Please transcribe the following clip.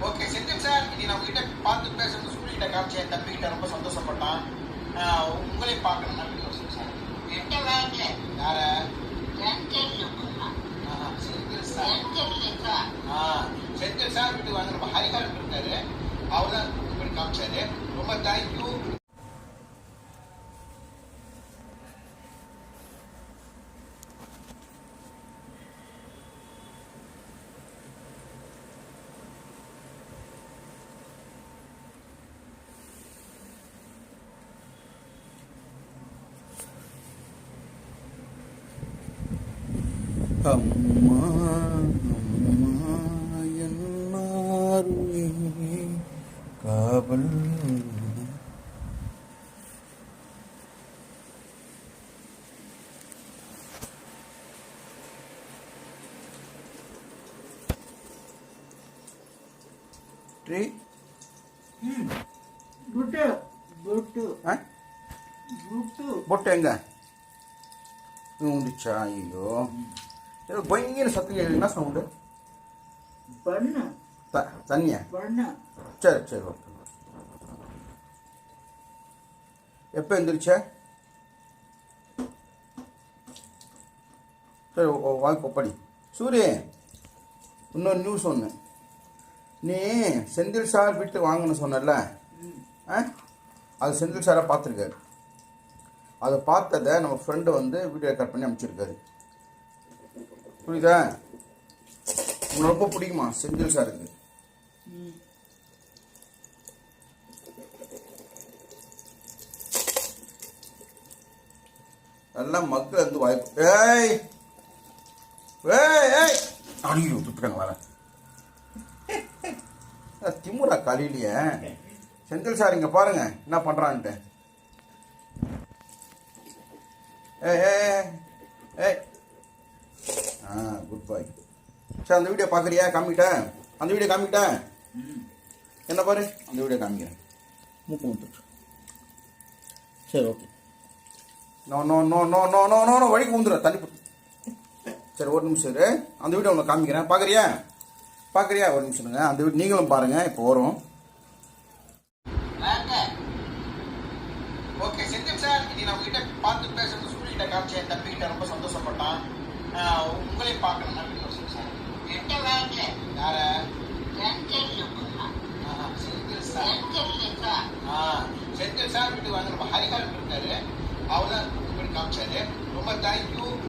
Okay Senthil sir, இன்னைக்கு நம்ம கிட்ட பார்த்து பேசுறது சூரியகிட்ட காமிச்ச என் தம்பிகிட்ட ரொம்ப சந்தோஷப்பட்டான். உங்களையும் பார்க்கணும் அப்படின்னு சார். யார? செந்தில் சார் வீட்டுக்கு வாங்க நம்ம ஹரிகால் இருக்காரு, அவர் தான் இப்படி காமிச்சாரு. ரொம்ப தேங்க்யூ. அம்மா அம்மா என்னாருமே காவல் ட்ரீ பொட்டு எங்க உண்டுச்சா? ஐயோ பயங்கர சத்தம். என்ன சவுண்டு? தண்ணியா? சரி சரி ஓகே. எப்போ எழுந்திரிச்ச? சரி வாய்ப்பு படி. சூரிய, இன்னொரு நியூஸ் ஒன்று. நீ செந்தில் சார் வீட்டு வாங்கன்னு சொன்னல, அது செந்தில் சாரை பார்த்துருக்காரு. அதை பார்த்ததை நம்ம ஃப்ரெண்டு வந்து வீடியோ ரெக்கார்ட் பண்ணி அனுப்பிச்சிருக்காரு. புரியுதா? உங்களுக்கு ரொம்ப பிடிக்குமா செந்தில் சாருக்கு? எல்லாம் மக்கள் வந்து வாய்ப்பு. ஏய் ஏய் ஏய் அடியோ துப்புறாங்க வர திமுறா காலையிலேயே. செந்தில் சார் இங்கே பாருங்க என்ன பண்ணுறான்ட்டு. ஏய் ஏய் ஏய் குட் பாய். சரி அந்த வீடியோ பார்க்குறியா? காமிக்கிட்டேன். அந்த வீடியோ காமிக்கிட்டேன். என்ன பாரு, அந்த வீடியோ காமிக்கிறேன். மூக்கு வந்துட்டு. சரி okay. No no no no no no no no வழிக்கு வந்துடும் தண்ணி. சரி ஒரு நிமிஷம் இரு, அந்த வீடியோ உங்களுக்கு காமிக்கிறேன். பார்க்குறியா? பார்க்குறியா? ஒரு நிமிஷம்ங்க, அந்த வீடியோ நீங்களும் பாருங்கள். இப்போ வரும். ஓகே செந்தில் சார், இன்னைக்கு நம்ம கிட்ட பார்த்து பேசுறது சூரியகிட்ட காமிச்ச என் தம்பிகிட்ட ரொம்ப சந்தோஷப்பட்டான். உங்களையும் பார்க்கணும் அப்படின்னு சார். யார? செந்தில் சார் வீட்டுக்கு வாங்க நம்ம ஹரிகால் இருக்காரு, அவர் தான் இப்படி காமிச்சாரு. ரொம்ப தேங்க்யூ.